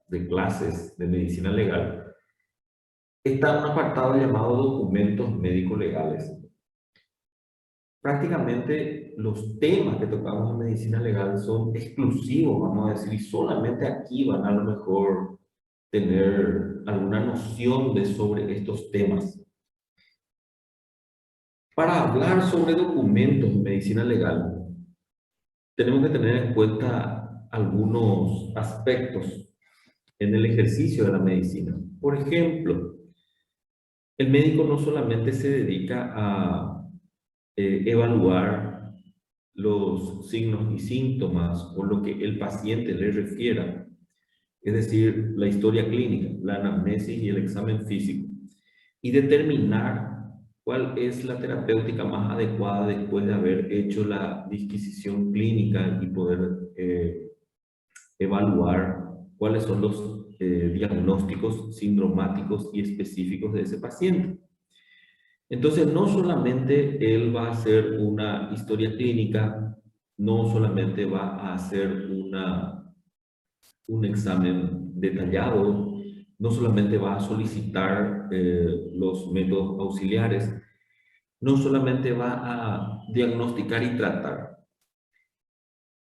de clases de medicina legal, está un apartado llamado documentos médicos legales. Prácticamente los temas que tocamos en medicina legal son exclusivos, vamos a decir, y solamente aquí van a lo mejor tener alguna noción de sobre estos temas. Para hablar sobre documentos en medicina legal, tenemos que tener en cuenta algunos aspectos en el ejercicio de la medicina. Por ejemplo, el médico no solamente se dedica a evaluar los signos y síntomas o lo que el paciente le refiera, es decir, la historia clínica, la anamnesis y el examen físico, y determinar cuál es la terapéutica más adecuada después de haber hecho la disquisición clínica y poder evaluar cuáles son los diagnósticos sindromáticos y específicos de ese paciente. Entonces, no solamente él va a hacer una historia clínica, no solamente va a hacer un examen detallado, no solamente va a solicitar los métodos auxiliares, no solamente va a diagnosticar y tratar.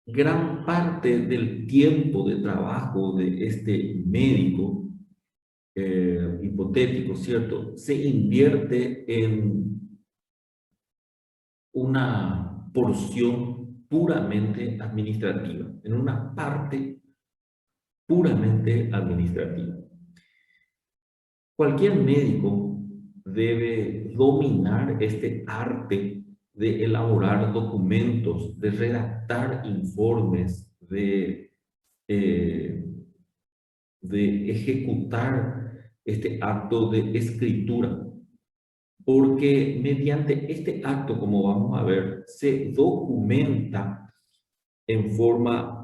Gran parte del tiempo de trabajo de este médico hipotético, ¿cierto? Se invierte en una porción puramente administrativa, en una parte puramente administrativa. Cualquier médico debe dominar este arte de elaborar documentos, de redactar informes, eh, de ejecutar este acto de escritura, porque mediante este acto, como vamos a ver, se documenta en forma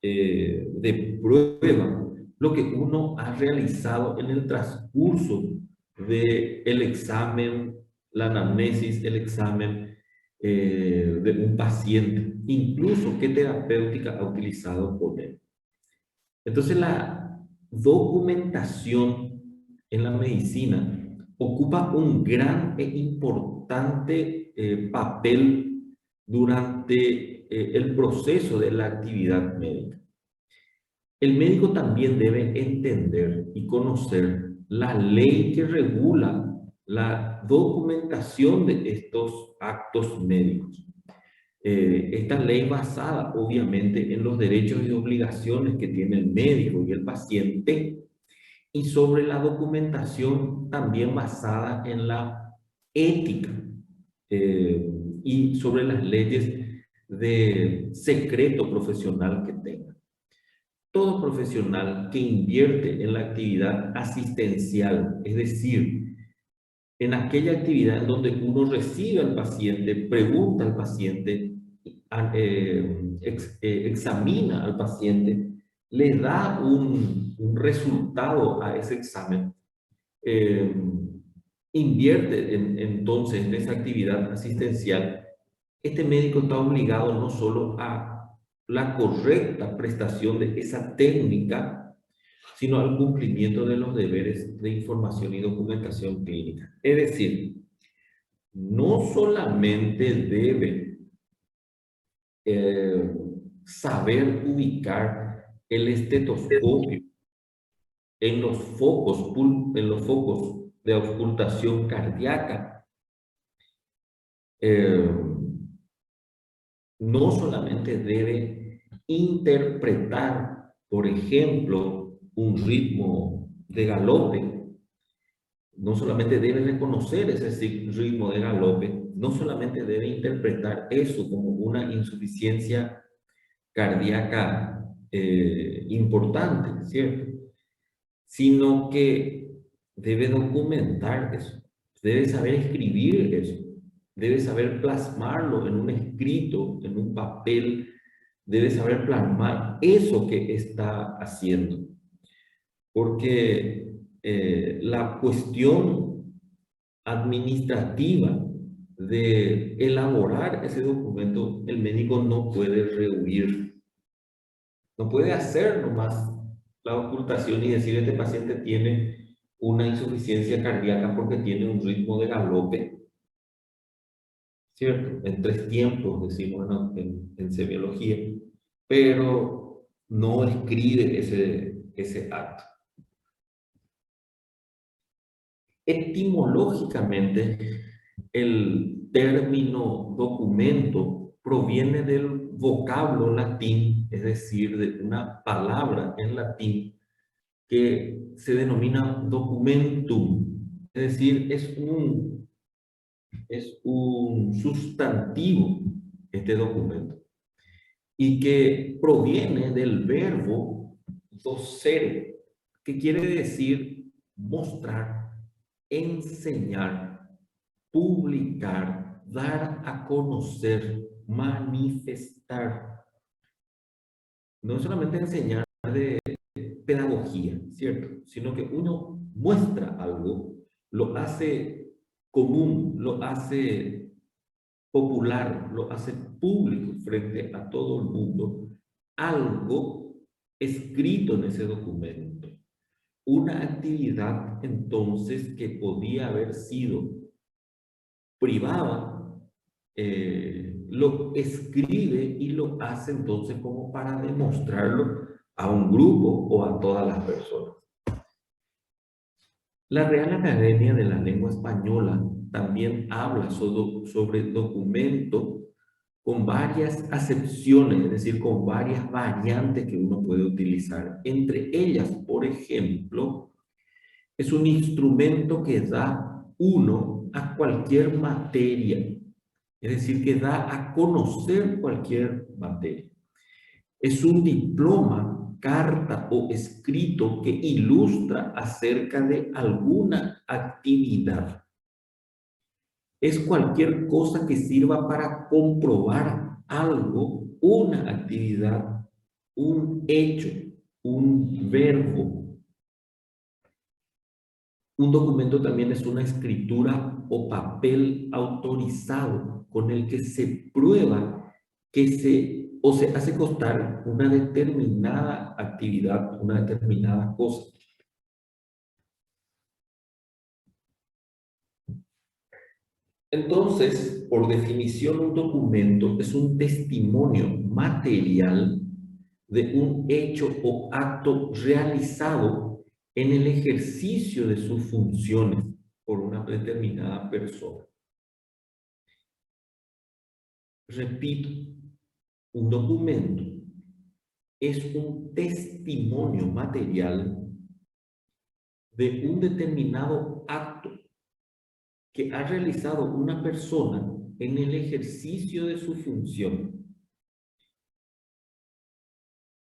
de prueba lo que uno ha realizado en el transcurso del examen, la anamnesis, el examen de un paciente, incluso qué terapéutica ha utilizado con él. Entonces, la documentación en la medicina ocupa un gran e importante papel durante el proceso de la actividad médica. El médico también debe entender y conocer la ley que regula la documentación de estos actos médicos. Esta ley basada obviamente en los derechos y obligaciones que tiene el médico y el paciente, y sobre la documentación también basada en la ética y sobre las leyes de secreto profesional que tenga. Todo profesional que invierte en la actividad asistencial, es decir, en aquella actividad en donde uno recibe al paciente, pregunta al paciente, examina al paciente, le da un resultado a ese examen, eh, invierte entonces en esa actividad asistencial. Este médico está obligado no solo a la correcta prestación de esa técnica, sino al cumplimiento de los deberes de información y documentación clínica. Es decir, no solamente debe saber ubicar el estetoscopio en los focos de auscultación cardíaca, eh, no solamente debe interpretar, por ejemplo, un ritmo de galope, no solamente debe reconocer ese ritmo de galope, no solamente debe interpretar eso como una insuficiencia cardíaca importante, ¿cierto? Sino que debe documentar eso, debe saber escribir eso, debe saber plasmarlo en un escrito, en un papel, debe saber plasmar eso que está haciendo. Porque la cuestión administrativa de elaborar ese documento, el médico no puede rehuir, no puede hacer nomás la ocultación y decir este paciente tiene una insuficiencia cardíaca porque tiene un ritmo de galope, ¿cierto? En 3 tiempos, decimos en semiología, pero no escribe ese acto. Etimológicamente, el término documento proviene del vocablo latín, es decir, de una palabra en latín que se denomina documentum, es decir, es un sustantivo este documento y que proviene del verbo docere, que quiere decir mostrar, enseñar, publicar, dar a conocer, manifestar. No es solamente enseñar de pedagogía, ¿cierto? Sino que uno muestra algo, lo hace común, lo hace popular, lo hace público frente a todo el mundo, algo escrito en ese documento. Una actividad entonces que podía haber sido privada, lo escribe y lo hace entonces como para demostrarlo a un grupo o a todas las personas. La Real Academia de la Lengua Española también habla sobre documento con varias acepciones, es decir, con varias variantes que uno puede utilizar. Entre ellas, por ejemplo, es un instrumento que da uno a cualquier materia, es decir, que da a conocer cualquier materia. Es un diploma, carta o escrito que ilustra acerca de alguna actividad. Es cualquier cosa que sirva para comprobar algo, una actividad, un hecho, un verbo. Un documento también es una escritura o papel autorizado con el que se prueba que se hace constar una determinada actividad, una determinada cosa. Entonces, por definición, un documento es un testimonio material de un hecho o acto realizado en el ejercicio de sus funciones por una determinada persona. Repito, un documento es un testimonio material de un determinado acto que ha realizado una persona en el ejercicio de su función.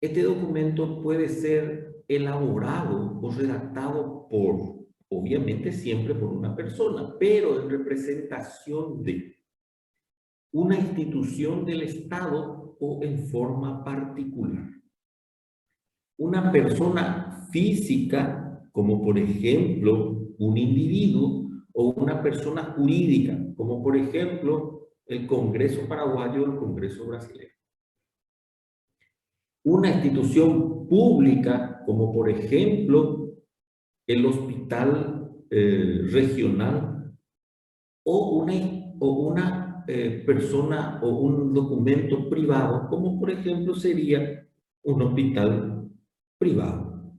Este documento puede ser elaborado o redactado por, obviamente siempre por una persona, pero en representación de una institución del Estado o en forma particular. Una persona física, como por ejemplo un individuo, o una persona jurídica, como por ejemplo el Congreso paraguayo o el Congreso brasileño. Una institución pública, como por ejemplo el hospital regional, o una persona o un documento privado, como por ejemplo sería un hospital privado.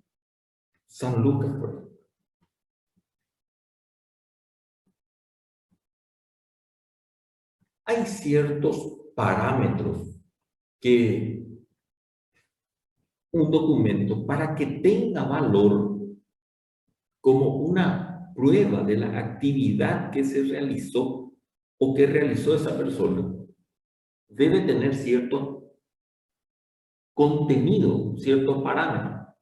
San Lucas, por ejemplo. Hay ciertos parámetros que un documento, para que tenga valor como una prueba de la actividad que se realizó o que realizó esa persona, debe tener cierto contenido, ciertos parámetros.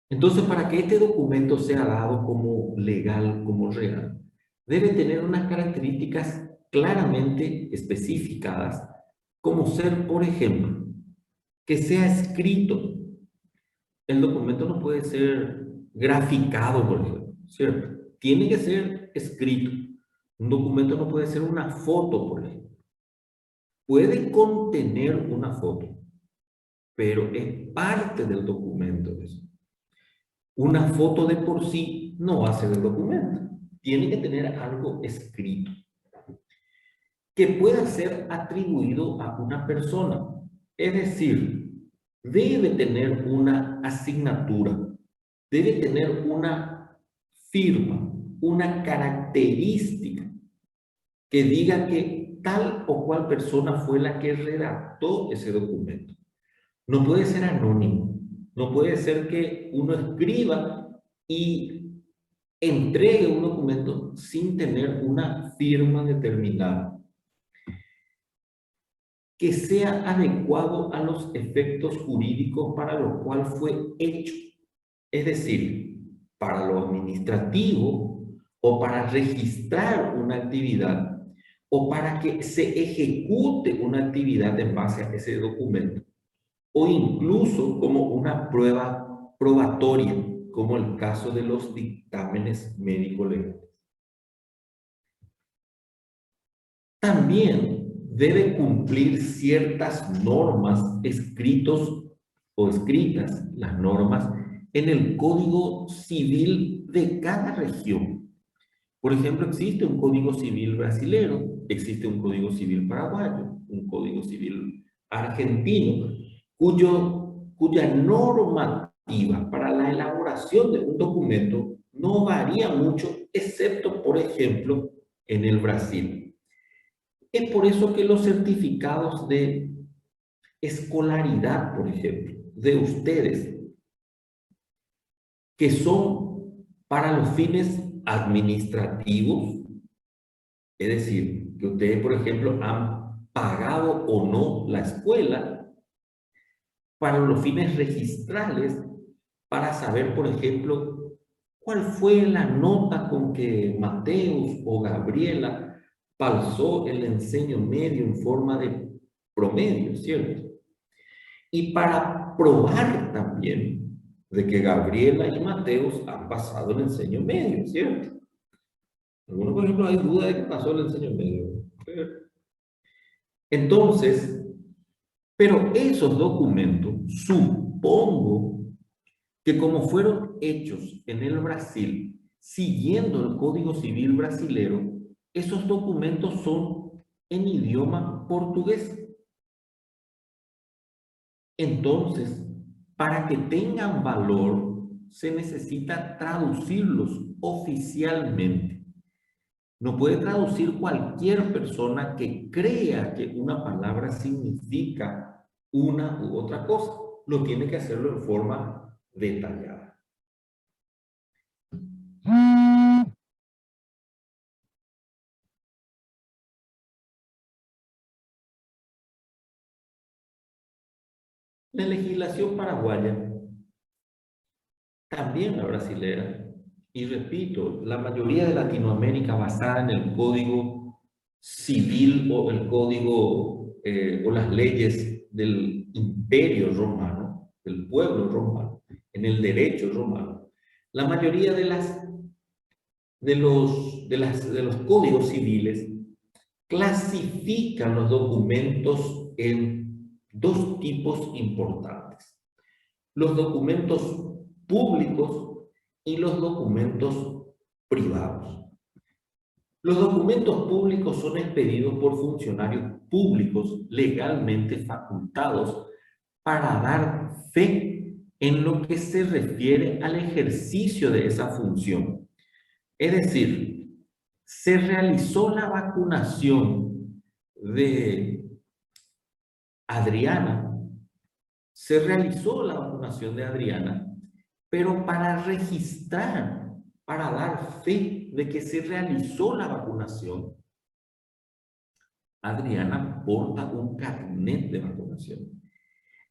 Entonces, para que este documento sea dado como legal, como real, debe tener unas características claramente especificadas, como ser, por ejemplo, que sea escrito. El documento no puede ser graficado, por ejemplo, ¿cierto? Tiene que ser escrito. Un documento no puede ser una foto, por ejemplo. Puede contener una foto, pero es parte del documento eso. Una foto de por sí no hace el documento. Tiene que tener algo escrito que pueda ser atribuido a una persona. Es decir, debe tener una asignatura, debe tener una firma, una característica que diga que tal o cual persona fue la que redactó ese documento. No puede ser anónimo, no puede ser que uno escriba y entregue un documento sin tener una firma determinada, que sea adecuado a los efectos jurídicos para los cuales fue hecho, es decir, para lo administrativo o para registrar una actividad o para que se ejecute una actividad en base a ese documento, o incluso como una prueba probatoria, como el caso de los dictámenes médico-legales. También debe cumplir ciertas normas escritos o escritas, las normas, en el Código Civil de cada región. Por ejemplo, existe un Código Civil brasilero, existe un Código Civil paraguayo, un Código Civil argentino, cuya normativa para la elaboración de un documento no varía mucho, excepto, por ejemplo, en el Brasil. Es por eso que los certificados de escolaridad, por ejemplo, de ustedes, que son para los fines administrativos, es decir, que ustedes, por ejemplo, han pagado o no la escuela, para los fines registrales, para saber, por ejemplo, cuál fue la nota con que Mateus o Gabriela pasó el enseño medio en forma de promedio, ¿cierto? Y para probar también de que Gabriela y Mateus han pasado el enseño medio, ¿cierto? Algunos, por ejemplo, hay duda de que pasó el enseño medio. Entonces, pero esos documentos, supongo que como fueron hechos en el Brasil, siguiendo el Código Civil brasilero, esos documentos son en idioma portugués. Entonces, para que tengan valor, se necesita traducirlos oficialmente. No puede traducir cualquier persona que crea que una palabra significa una u otra cosa. Lo tiene que hacerlo en forma detallada. La legislación paraguaya, también la brasilera, y repito, la mayoría de Latinoamérica basada en el Código Civil o el Código o las leyes del Imperio Romano, del pueblo romano, en el derecho romano, la mayoría de los códigos civiles clasifican los documentos en dos tipos importantes: los documentos públicos y los documentos privados. Los documentos públicos son expedidos por funcionarios públicos legalmente facultados para dar fe en lo que se refiere al ejercicio de esa función. Es decir, se realizó la vacunación de Adriana, pero para registrar, para dar fe de que se realizó la vacunación, Adriana porta un carnet de vacunación.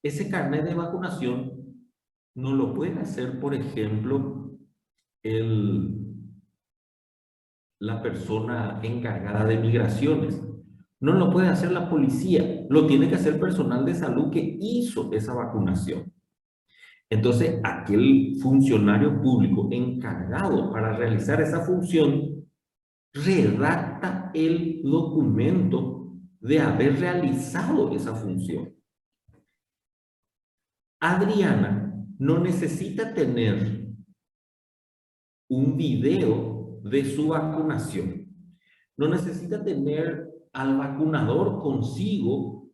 Ese carnet de vacunación no lo puede hacer, por ejemplo, la persona encargada de migraciones. No lo puede hacer la policía, lo tiene que hacer personal de salud que hizo esa vacunación. Entonces, aquel funcionario público encargado para realizar esa función redacta el documento de haber realizado esa función. Adriana no necesita tener un video de su vacunación. No necesita tener al vacunador consigo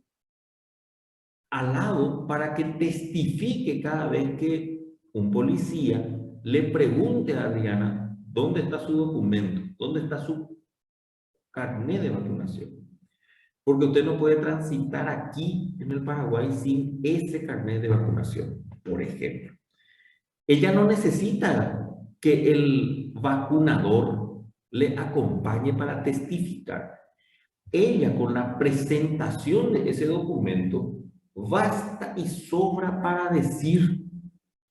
al lado para que testifique cada vez que un policía le pregunte a Adriana dónde está su documento, dónde está su carnet de vacunación. Porque usted no puede transitar aquí en el Paraguay sin ese carnet de vacunación, por ejemplo. Ella no necesita que el vacunador le acompañe para testificar. Ella, con la presentación de ese documento, basta y sobra para decir: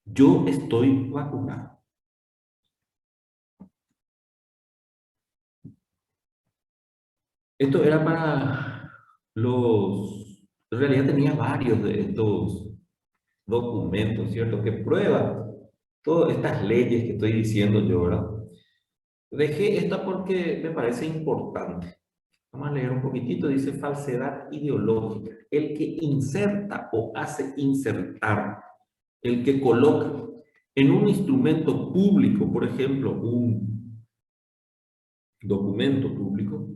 yo estoy vacunado. Esto era para los... En realidad tenía varios de estos documentos, ¿cierto? Que prueban todas estas leyes que estoy diciendo yo, ¿verdad? Dejé esta porque me parece importante. Vamos a leer un poquitito. Dice: falsedad ideológica. El que inserta o hace insertar, el que coloca en un instrumento público, por ejemplo, un documento público,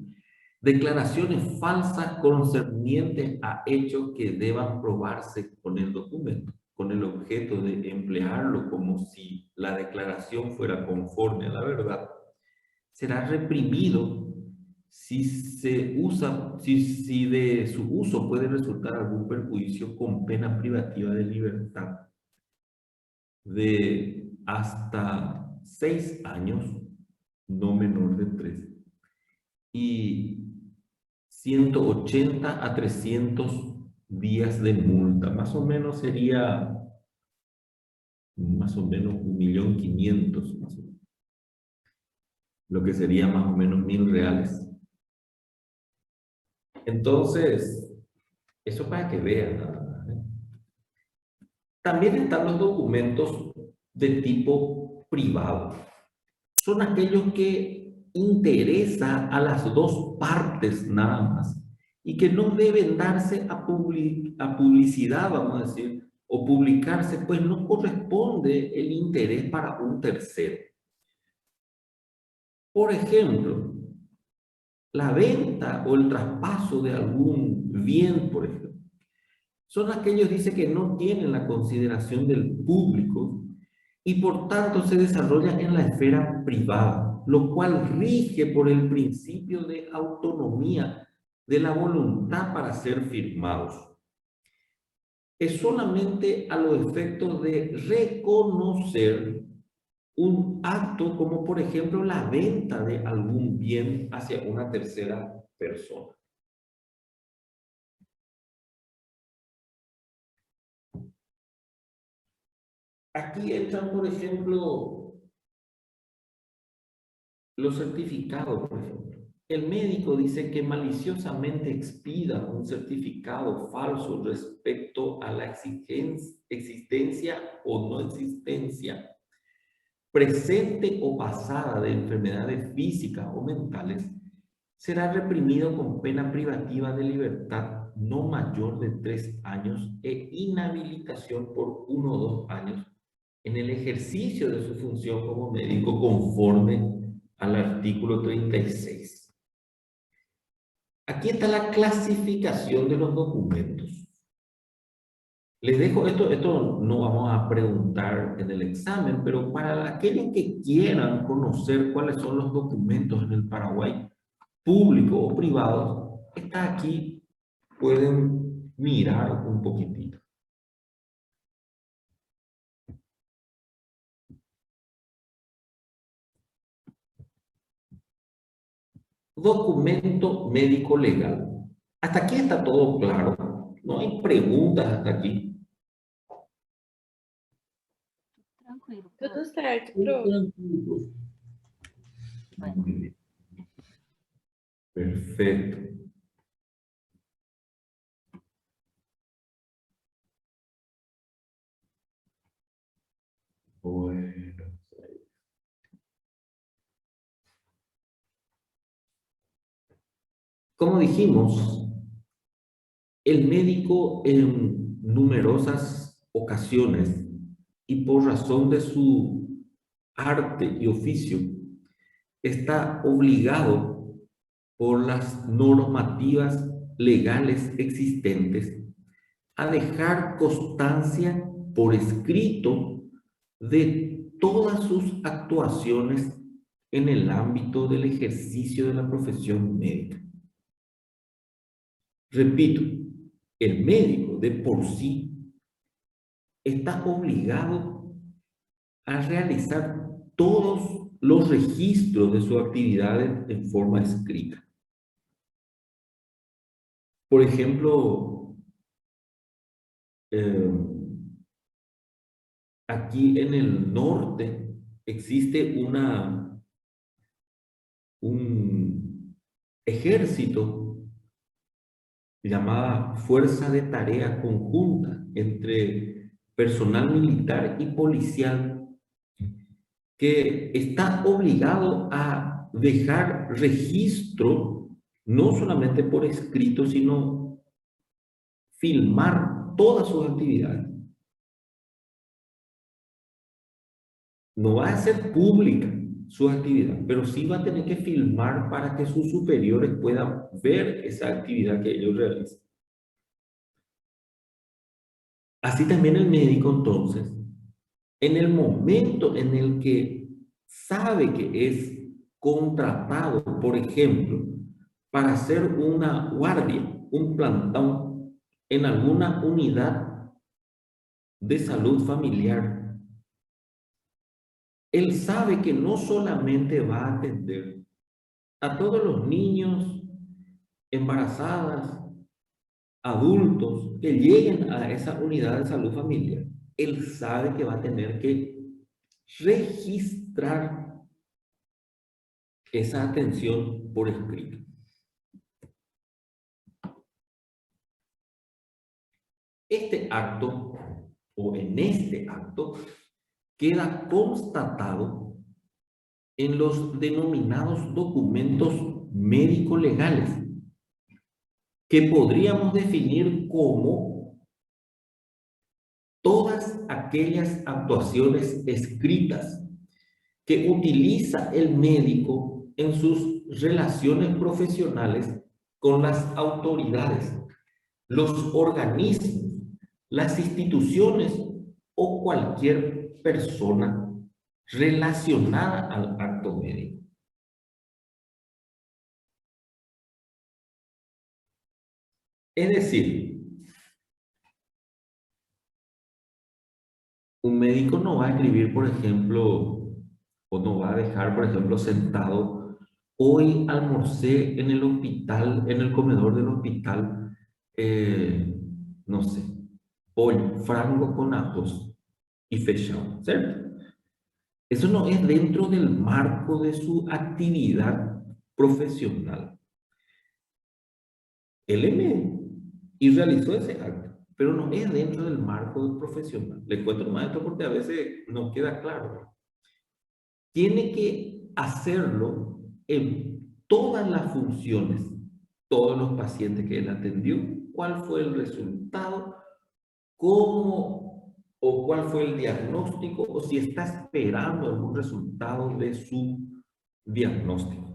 declaraciones falsas concernientes a hechos que deban probarse con el documento, con el objeto de emplearlo como si la declaración fuera conforme a la verdad, será reprimido si se usa, si de su uso puede resultar algún perjuicio, con pena privativa de libertad de hasta 6 años, no menor de 3, y 180 a 300 días de multa. Más o menos sería, más o menos 1.500.000, más o menos, lo que sería más o menos 1.000 reales. Entonces, eso para que vean, ¿no? También están los documentos de tipo privado. Son aquellos que interesan a las dos partes nada más y que no deben darse a publicidad, vamos a decir, o publicarse, pues no corresponde el interés para un tercero. Por ejemplo, la venta o el traspaso de algún bien, por ejemplo, son aquellos, dice, que no tienen la consideración del público y por tanto se desarrolla en la esfera privada, lo cual rige por el principio de autonomía de la voluntad para ser firmados. Es solamente a los efectos de reconocer un acto como, por ejemplo, la venta de algún bien hacia una tercera persona. Aquí entran, por ejemplo, los certificados, por ejemplo. El médico dice que maliciosamente expida un certificado falso respecto a la existencia o no existencia presente o pasada de enfermedades físicas o mentales, será reprimido con pena privativa de libertad no mayor de 3 años e inhabilitación por 1 o 2 años en el ejercicio de su función como médico, conforme al artículo 36. Aquí está la clasificación de los documentos. Les dejo esto no vamos a preguntar en el examen, pero para aquellos que quieran conocer cuáles son los documentos en el Paraguay, públicos o privados, está aquí, pueden mirar un poquitito. Documento médico legal. Hasta aquí está todo claro. No hay preguntas hasta aquí. Tranquilo. Tudo certo, prof. Muy bien. Perfecto. Bueno. Como dijimos, el médico en numerosas ocasiones y por razón de su arte y oficio, está obligado por las normativas legales existentes a dejar constancia por escrito de todas sus actuaciones en el ámbito del ejercicio de la profesión médica. Repito, el médico de por sí está obligado a realizar todos los registros de sus actividades en forma escrita. Por ejemplo, aquí en el norte existe un ejército llamada Fuerza de Tarea Conjunta entre personal militar y policial, que está obligado a dejar registro, no solamente por escrito, sino filmar todas sus actividades. No va a ser pública su actividad, pero sí va a tener que filmar para que sus superiores puedan ver esa actividad que ellos realizan. Así también el médico, entonces, en el momento en el que sabe que es contratado, por ejemplo, para hacer una guardia, un plantón en alguna unidad de salud familiar, él sabe que no solamente va a atender a todos los niños, embarazadas, adultos que lleguen a esa unidad de salud familiar, él sabe que va a tener que registrar esa atención por escrito. Este acto, o en este acto, queda constatado en los denominados documentos médico-legales, que podríamos definir como todas aquellas actuaciones escritas que utiliza el médico en sus relaciones profesionales con las autoridades, los organismos, las instituciones o cualquier persona relacionada al acto médico. Es decir, un médico no va a escribir, por ejemplo, o no va a dejar, por ejemplo, sentado: hoy almorcé en el hospital, en el comedor del hospital, no sé, pollo, frango con ajos y fechado, ¿cierto? Eso no es dentro del marco de su actividad profesional. Él es médico y realizó ese acto, pero no es dentro del marco profesional. Le cuento más esto porque a veces no queda claro. Tiene que hacerlo en todas las funciones, todos los pacientes que él atendió, cuál fue el resultado, cómo o cuál fue el diagnóstico, o si está esperando algún resultado de su diagnóstico.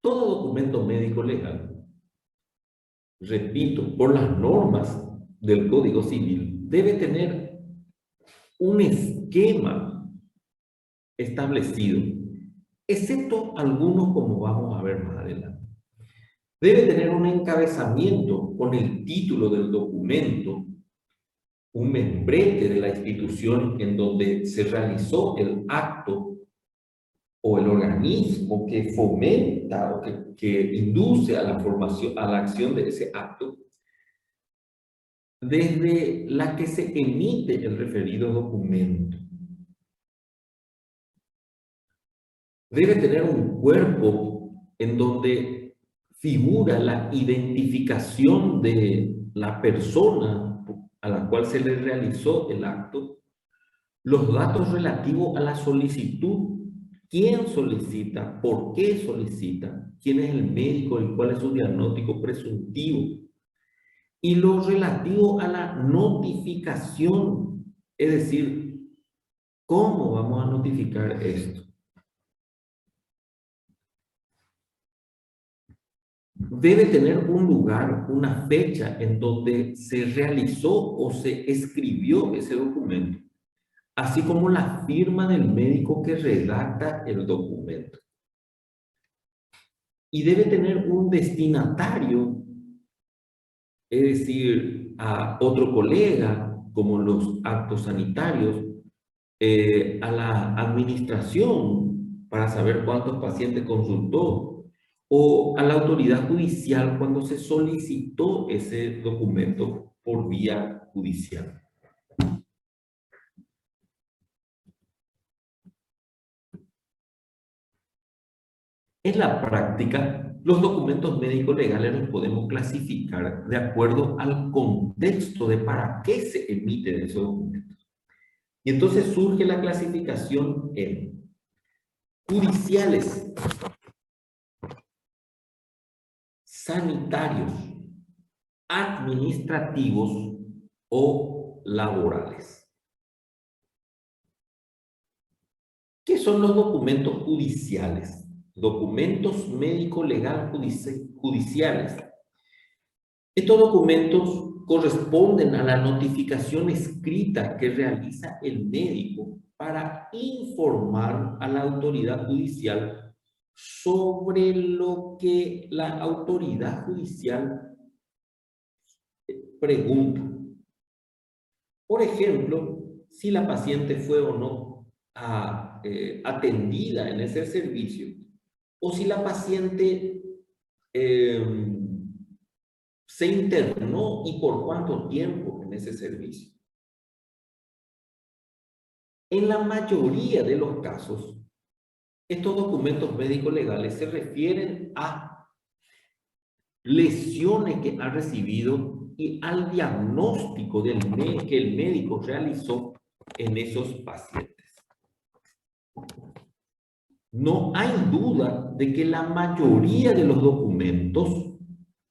Todo documento médico legal, repito, por las normas del Código Civil, debe tener un esquema establecido, excepto algunos, como vamos a ver más adelante. Debe tener un encabezamiento con el título del documento, un membrete de la institución en donde se realizó el acto o el organismo que fomenta o que induce a la formación, a la acción de ese acto, desde la que se emite el referido documento. Debe tener un cuerpo en donde figura la identificación de la persona a la cual se le realizó el acto, los datos relativos a la solicitud quién solicita, por qué solicita, quién es el médico y cuál es su diagnóstico presuntivo. Y lo relativo a la notificación, es decir, ¿cómo vamos a notificar esto? Debe tener un lugar, una fecha en donde se realizó o se escribió ese documento, así como la firma del médico que redacta el documento. Y debe tener un destinatario, es decir, a otro colega, como los actos sanitarios, a la administración para saber cuántos pacientes consultó, o a la autoridad judicial cuando se solicitó ese documento por vía judicial. En la práctica, los documentos médicos legales los podemos clasificar de acuerdo al contexto de para qué se emiten esos documentos. Y entonces surge la clasificación en judiciales, sanitarios, administrativos o laborales. ¿Qué son los documentos judiciales? Documentos médico-legal judiciales. Estos documentos corresponden a la notificación escrita que realiza el médico para informar a la autoridad judicial sobre lo que la autoridad judicial pregunta. Por ejemplo, si la paciente fue o no atendida en ese servicio, o si la paciente se internó y por cuánto tiempo en ese servicio. En la mayoría de los casos, estos documentos médicos legales se refieren a lesiones que ha recibido y al diagnóstico que el médico realizó en esos pacientes. No hay duda de que la mayoría de los documentos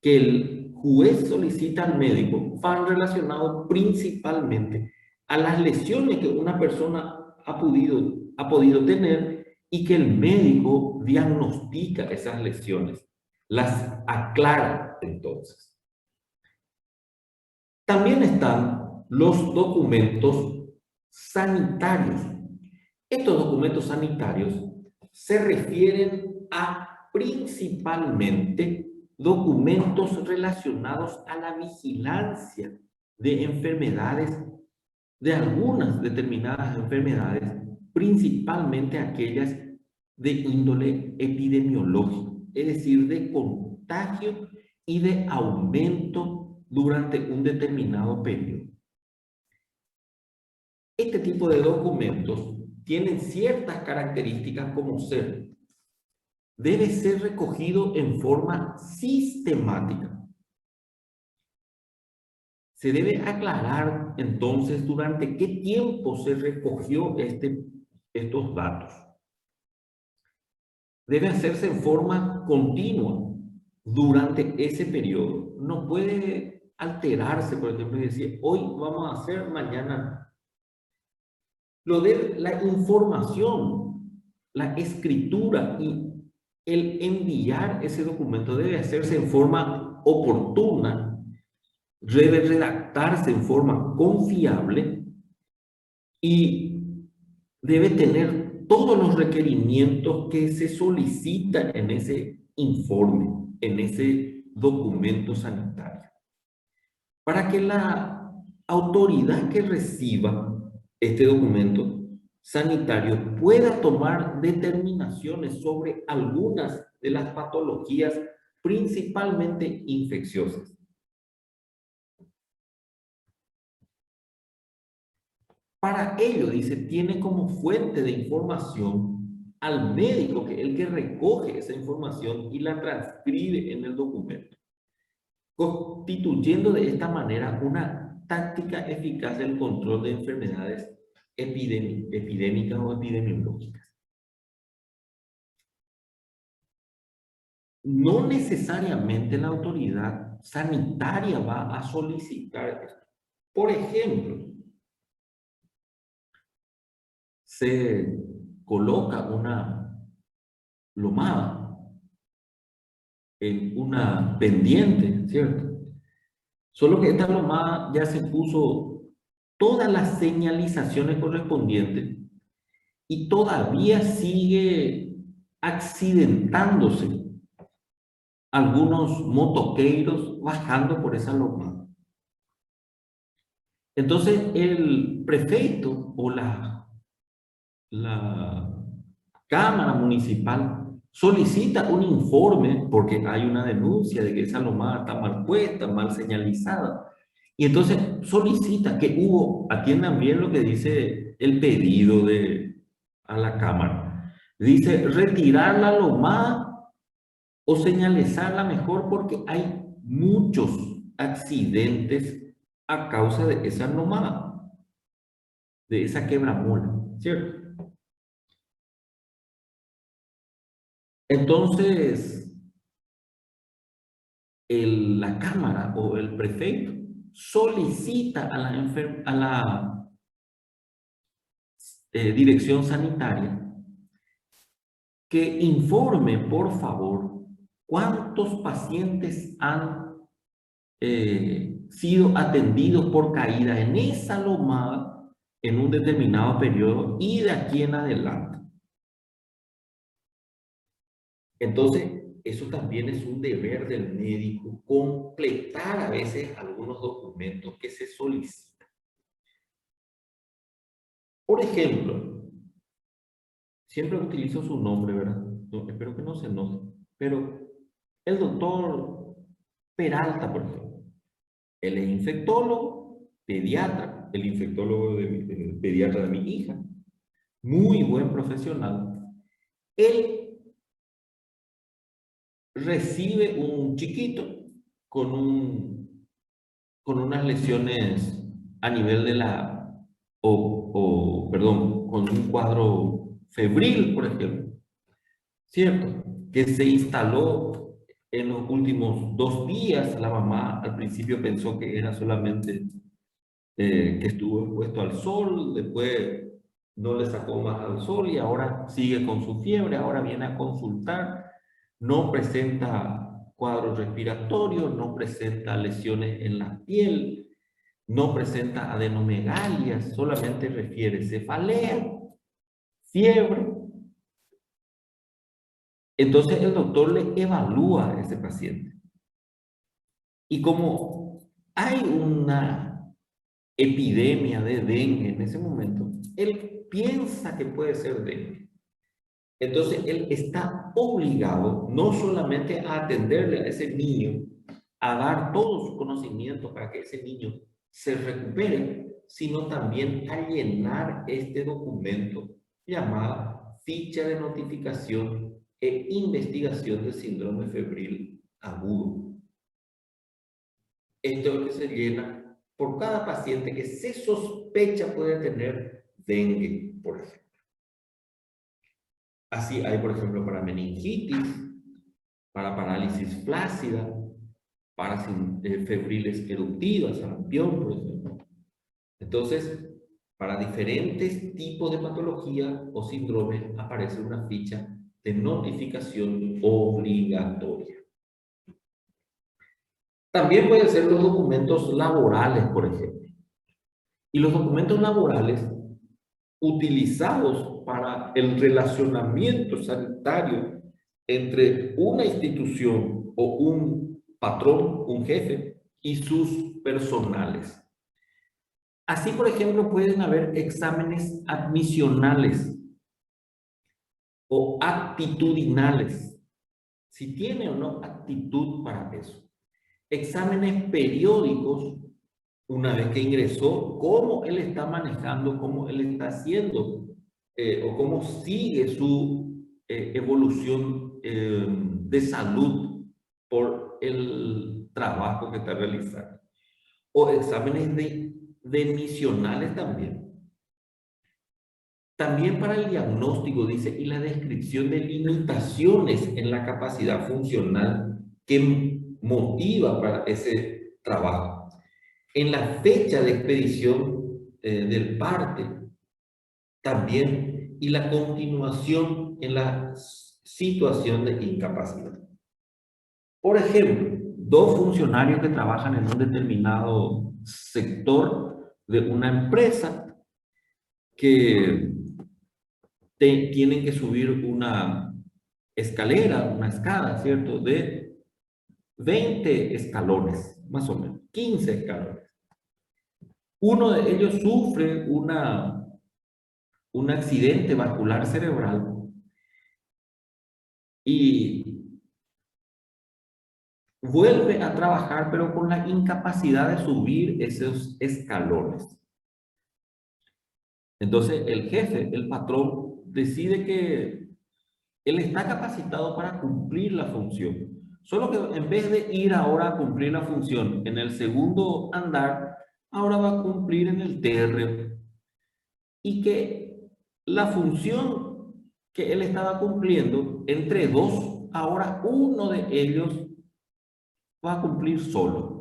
que el juez solicita al médico van relacionados principalmente a las lesiones que una persona ha podido tener y que el médico diagnostica esas lesiones, las aclara entonces. También están los documentos sanitarios. Estos documentos sanitarios se refieren a principalmente documentos relacionados a la vigilancia de enfermedades, de algunas determinadas enfermedades, principalmente aquellas de índole epidemiológico, es decir, de contagio y de aumento durante un determinado periodo. Este tipo de documentos tienen ciertas características como debe ser recogido en forma sistemática. Se debe aclarar entonces durante qué tiempo se recogió estos datos. Debe hacerse en forma continua durante ese periodo. No puede alterarse, por ejemplo, y decir, hoy vamos a hacer, mañana no. La información, la escritura y el enviar ese documento debe hacerse en forma oportuna, debe redactarse en forma confiable y debe tener todos los requerimientos que se solicitan en ese informe, en ese documento sanitario. Para que la autoridad que reciba este documento sanitario pueda tomar determinaciones sobre algunas de las patologías principalmente infecciosas. Para ello, dice, tiene como fuente de información al médico, que es el que recoge esa información y la transcribe en el documento, constituyendo de esta manera una táctica eficaz del control de enfermedades epidémicas o epidemiológicas. no necesariamente la autoridad sanitaria va a solicitar esto. Por ejemplo, se coloca una lomada en una pendiente, ¿cierto? Solo que esta lomada ya se puso todas las señalizaciones correspondientes y todavía sigue accidentándose algunos motoqueiros bajando por esa lomada. Entonces el prefecto o la Cámara Municipal solicita un informe porque hay una denuncia de que esa lomada está mal puesta, mal señalizada. Y entonces solicita que atiendan bien lo que dice el pedido a la Cámara. Dice retirar la lomada o señalizarla mejor porque hay muchos accidentes a causa de esa lomada, de esa quebramola, ¿cierto? Entonces, la Cámara o el prefecto solicita a la dirección sanitaria que informe, por favor, cuántos pacientes han sido atendidos por caída en esa lomada en un determinado periodo y de aquí en adelante. Entonces, eso también es un deber del médico, completar a veces algunos documentos que se solicitan. Por ejemplo, siempre utilizo su nombre, ¿verdad? No, espero que no se note, pero el doctor Peralta, por ejemplo, él es infectólogo, pediatra, el infectólogo pediatra de mi hija, muy buen profesional. Él recibe un chiquito con unas lesiones a nivel de perdón, con un cuadro febril, por ejemplo, ¿cierto? Que se instaló en los últimos 2 días. La mamá al principio pensó que era solamente que estuvo expuesto al sol, después no le sacó más al sol y ahora sigue con su fiebre, ahora viene a consultar, no presenta cuadros respiratorios, no presenta lesiones en la piel, no presenta adenomegalias, solamente refiere cefalea, fiebre. Entonces el doctor le evalúa a ese paciente. Y como hay una epidemia de dengue en ese momento, él piensa que puede ser dengue. Entonces él está obligado no solamente a atenderle a ese niño, a dar todo su conocimiento para que ese niño se recupere, sino también a llenar este documento llamado ficha de notificación e investigación del síndrome febril agudo. Esto es lo que se llena por cada paciente que se sospecha puede tener dengue, por ejemplo. Así hay, por ejemplo, para meningitis, para parálisis flácida, para febriles eruptivas, sarampión, por ejemplo. Entonces, para diferentes tipos de patología o síndrome aparece una ficha de notificación obligatoria. También pueden ser los documentos laborales, por ejemplo. Y los documentos laborales utilizados para el relacionamiento sanitario entre una institución o un patrón, un jefe, y sus personales. Así, por ejemplo, pueden haber exámenes admisionales o actitudinales, si tiene o no actitud para eso. Exámenes periódicos, una vez que ingresó, cómo él está manejando, cómo él está haciendo o cómo sigue su evolución de salud por el trabajo que está realizando. O exámenes de misionales también. También para el diagnóstico, dice, y la descripción de limitaciones en la capacidad funcional que motiva para ese trabajo. En la fecha de expedición del parte, también, y la continuación en la situación de incapacidad. Por ejemplo, dos funcionarios que trabajan en un determinado sector de una empresa que tienen que subir una escalera, una escala, ¿cierto? De 20 escalones, más o menos, 15 escalones. Uno de ellos sufre un accidente vascular cerebral y vuelve a trabajar, pero con la incapacidad de subir esos escalones. Entonces, el jefe, el patrón, decide que él está capacitado para cumplir la función. Solo que en vez de ir ahora a cumplir la función en el segundo andar, ahora va a cumplir en el terreno. Y que la función que él estaba cumpliendo, entre dos, ahora uno de ellos va a cumplir solo.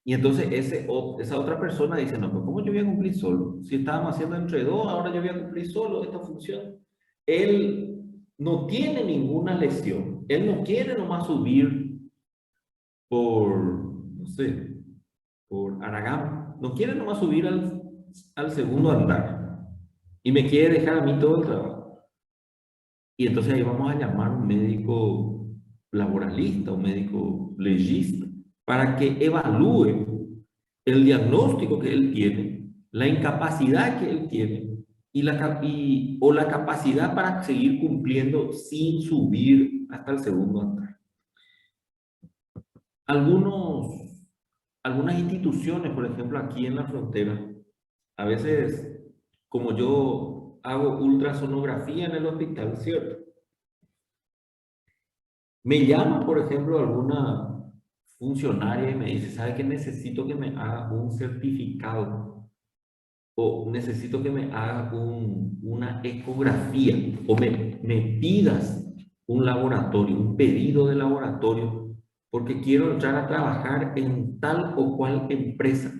Y entonces esa otra persona dice, no, pero ¿cómo yo voy a cumplir solo? Si estábamos haciendo entre dos, ahora yo voy a cumplir solo esta función. Él no tiene ninguna lesión. Él no quiere nomás subir por, no sé, por Aragán. No quiere nomás subir al segundo andar. Y me quiere dejar a mí todo el trabajo. Y entonces ahí vamos a llamar a un médico laboralista, un médico legista, para que evalúe el diagnóstico que él tiene, la incapacidad que él tiene o la capacidad para seguir cumpliendo sin subir hasta el segundo andar. Algunas instituciones, por ejemplo, aquí en la frontera, a veces, como yo hago ultrasonografía en el hospital, ¿cierto? Me llama, por ejemplo, alguna funcionaria y me dice, ¿sabe qué? Necesito que me haga un certificado o necesito que me haga una ecografía o me pidas un laboratorio, un pedido de laboratorio, porque quiero entrar a trabajar en tal o cual empresa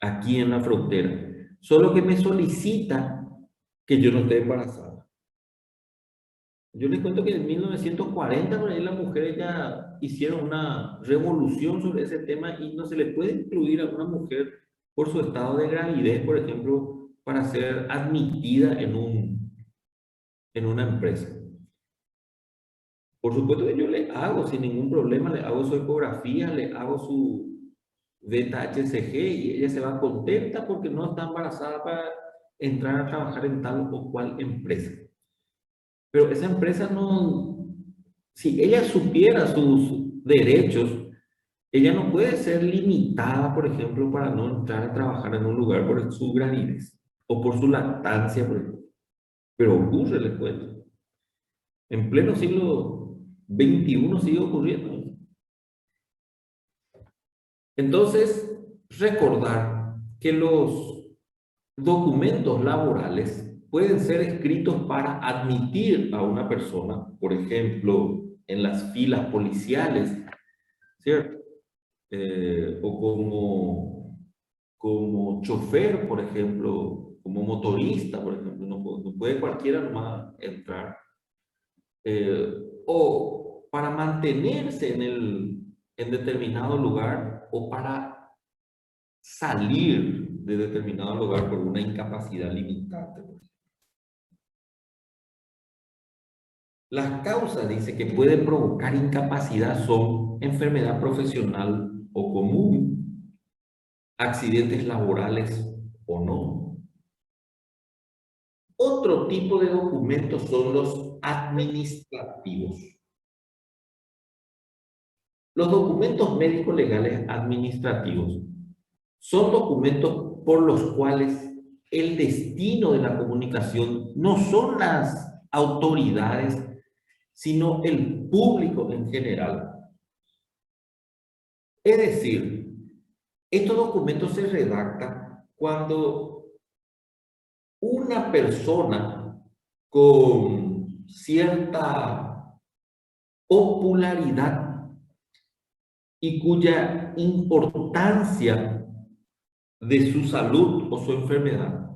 aquí en la frontera. Solo que me solicita que yo no esté embarazada. Yo les cuento que en 1940 por ahí las mujeres ya hicieron una revolución sobre ese tema y no se le puede incluir a una mujer por su estado de gravidez, por ejemplo, para ser admitida en una empresa. Por supuesto que yo le hago sin ningún problema, le hago su ecografía, le hago su beta HCG y ella se va contenta porque no está embarazada para entrar a trabajar en tal o cual empresa. Pero esa empresa no, si ella supiera sus derechos, ella no puede ser limitada, por ejemplo, para no entrar a trabajar en un lugar por su gravidez o por su lactancia, por ejemplo. Pero ocurre, les cuento. En pleno siglo XXI sigue ocurriendo. Entonces, recordar que los documentos laborales pueden ser escritos para admitir a una persona, por ejemplo, en las filas policiales, ¿cierto? O como chofer, por ejemplo, como motorista, por ejemplo, no puede cualquiera nomás entrar. O para mantenerse en determinado lugar o para salir de determinado lugar por una incapacidad limitante. Las causas, dice, que pueden provocar incapacidad son enfermedad profesional o común, accidentes laborales o no. Otro tipo de documentos son los administrativos. Los documentos médicos legales administrativos son documentos por los cuales el destino de la comunicación no son las autoridades, sino el público en general. Es decir, estos documentos se redactan cuando una persona con cierta popularidad y cuya importancia de su salud o su enfermedad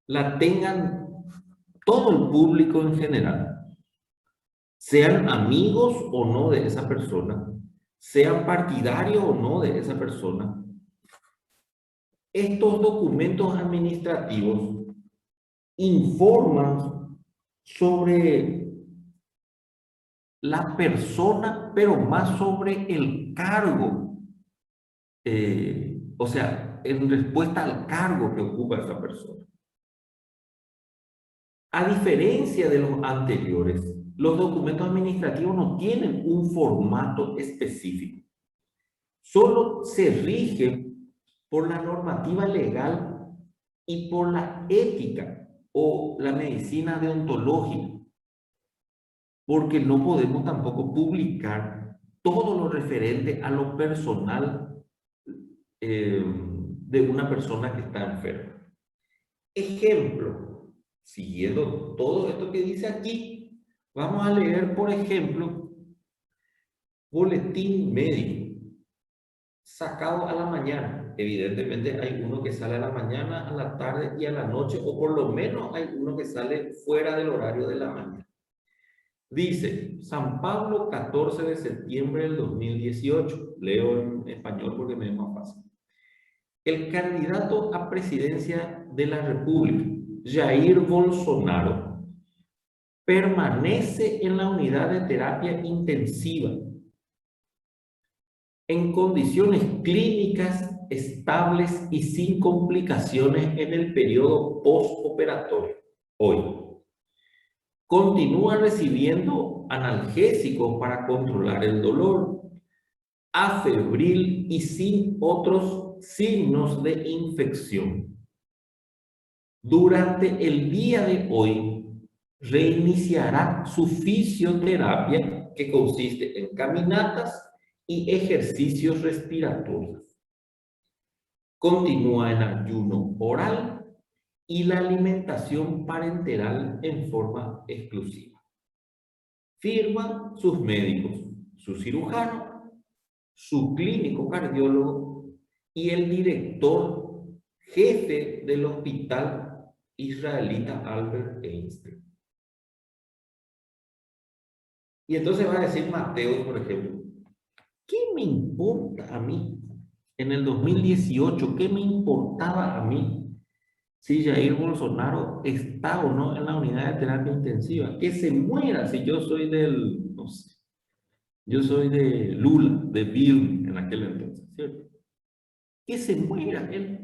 la tengan todo el público en general, sean amigos o no de esa persona, sean partidarios o no de esa persona. Estos documentos administrativos informan sobre la persona, pero más sobre el cargo, o sea, en respuesta al cargo que ocupa esa persona. A diferencia de los anteriores, los documentos administrativos no tienen un formato específico. Solo se rigen por la normativa legal y por la ética o la medicina deontológica, porque no podemos tampoco publicar todo lo referente a lo personal de una persona que está enferma. Ejemplo, siguiendo todo esto que dice aquí, vamos a leer, por ejemplo, boletín médico sacado a la mañana. Evidentemente hay uno que sale a la mañana, a la tarde y a la noche, o por lo menos hay uno que sale fuera del horario de la mañana. Dice, San Pablo, 14 de septiembre del 2018. Leo en español porque me es más fácil. El candidato a presidencia de la República, Jair Bolsonaro, permanece en la unidad de terapia intensiva en condiciones clínicas estables y sin complicaciones en el periodo postoperatorio. Hoy continúa recibiendo analgésicos para controlar el dolor, afebril y sin otros signos de infección. Durante el día de hoy reiniciará su fisioterapia, que consiste en caminatas y ejercicios respiratorios. Continúa en ayuno oral y la alimentación parenteral en forma exclusiva. Firman sus médicos, su cirujano, su clínico cardiólogo y el director jefe del hospital israelita Albert Einstein. Y entonces va a decir Mateo, por ejemplo, ¿qué me importa a mí? En el 2018, ¿qué me importaba a mí si Jair Bolsonaro está o no en la unidad de terapia intensiva? Que se muera si yo soy del, no sé, yo soy de Lula, de Bill en aquel entonces, ¿cierto? Que se muera él.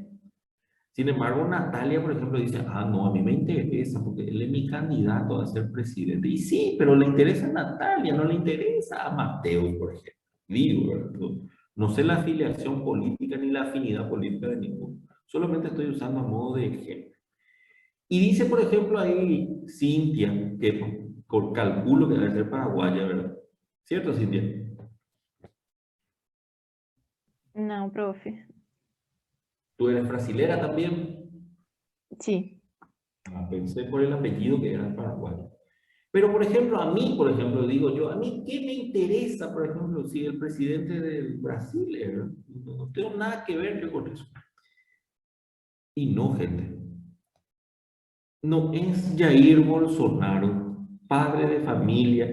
Sin embargo, Natalia, por ejemplo, dice, no, a mí me interesa porque él es mi candidato a ser presidente. Y sí, pero le interesa a Natalia, no le interesa a Mateo, por ejemplo. Digo, ¿verdad? No sé la afiliación política ni la afinidad política de ninguno. Solamente estoy usando a modo de ejemplo. Y dice, por ejemplo, ahí Cintia, que por calculo que debe ser paraguaya, ¿verdad? ¿Cierto, Cintia? No, profe. ¿Tú eres brasilera también? Sí. Pensé por el apellido que era paraguayo. Pero, por ejemplo, a mí, por ejemplo, digo yo, ¿a mí qué me interesa, por ejemplo, si el presidente del Brasil es? No tengo nada que ver yo con eso. Y no, gente. No es Jair Bolsonaro, padre de familia,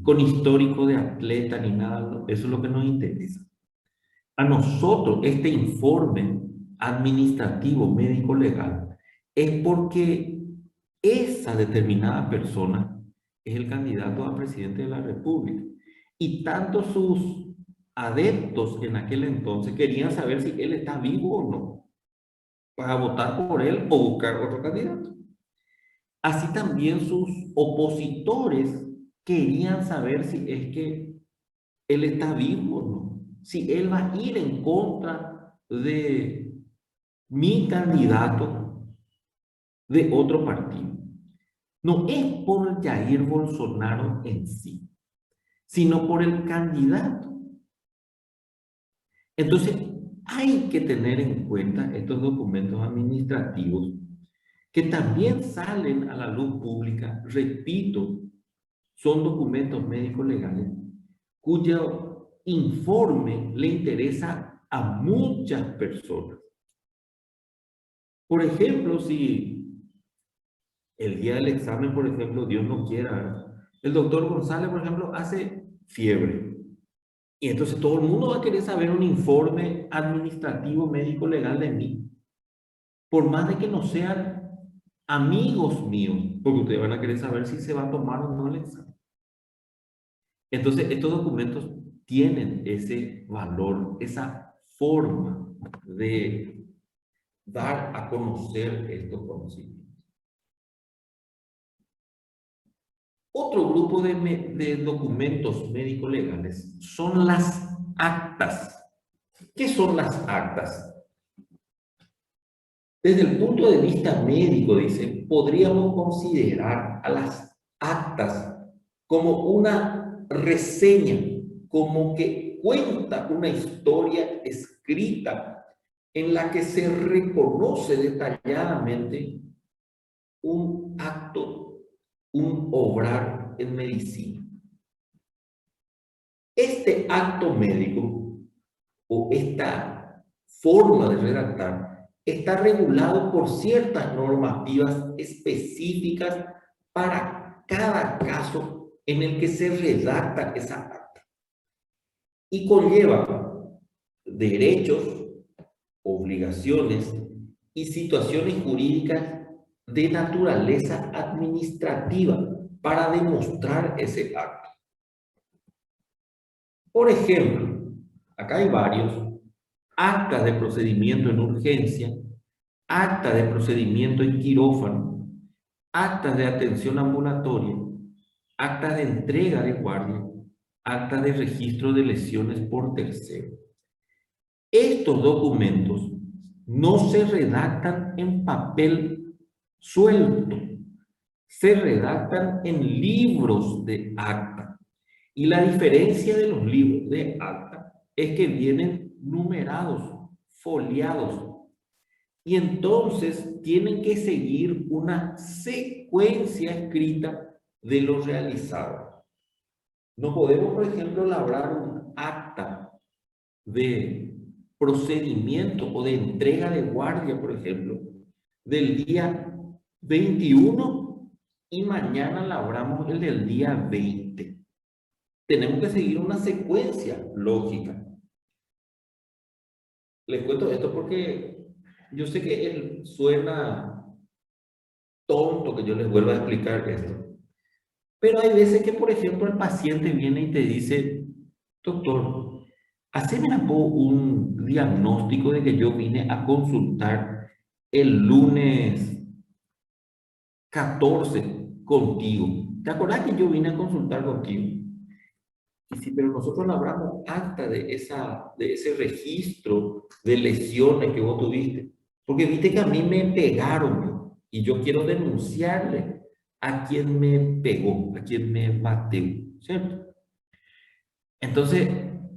con histórico de atleta ni nada. Eso es lo que nos interesa. A nosotros, este informe administrativo, médico, legal, es porque esa determinada persona es el candidato a presidente de la República. Y tanto sus adeptos en aquel entonces querían saber si él está vivo o no, para votar por él o buscar otro candidato. Así también sus opositores querían saber si es que él está vivo o no, si él va a ir en contra de mi candidato de otro partido. No es por Jair Bolsonaro en sí, sino por el candidato. Entonces, hay que tener en cuenta estos documentos administrativos que también salen a la luz pública, repito, son documentos médicos legales cuyo informe le interesa a muchas personas. Por ejemplo, si el día del examen, por ejemplo, Dios no quiera, el doctor González, por ejemplo, hace fiebre. Y entonces todo el mundo va a querer saber un informe administrativo, médico, legal de mí. Por más de que no sean amigos míos, porque ustedes van a querer saber si se va a tomar o no el examen. Entonces, estos documentos tienen ese valor, esa forma de dar a conocer estos conocimientos. Otro grupo de documentos médico-legales son las actas. ¿Qué son las actas? Desde el punto de vista médico, dice, podríamos considerar a las actas como una reseña, como que cuenta una historia escrita en la que se reconoce detalladamente un acto, un obrar en medicina. Este acto médico o esta forma de redactar está regulado por ciertas normativas específicas para cada caso en el que se redacta esa acta y conlleva derechos, obligaciones y situaciones jurídicas de naturaleza administrativa para demostrar ese acto. Por ejemplo, acá hay varios: actas de procedimiento en urgencia, acta de procedimiento en quirófano, actas de atención ambulatoria, actas de entrega de guardia, acta de registro de lesiones por tercero. Estos documentos no se redactan en papel suelto, se redactan en libros de acta. Y la diferencia de los libros de acta es que vienen numerados, foliados, y entonces tienen que seguir una secuencia escrita de lo realizado. No podemos, por ejemplo, labrar un acta de procedimiento o de entrega de guardia, por ejemplo, del día 21 y mañana labramos el del día 20. Tenemos que seguir una secuencia lógica. Les cuento esto porque yo sé que suena tonto que yo les vuelva a explicar esto, pero hay veces que, por ejemplo, el paciente viene y te dice: doctor, haceme un diagnóstico de que yo vine a consultar el lunes 14 contigo. ¿Te acordás que yo vine a consultar contigo? Y sí, pero nosotros labramos acta de ese registro de lesiones que vos tuviste. Porque viste que a mí me pegaron y yo quiero denunciarle a quien me pegó, a quien me bateó, ¿cierto? Entonces,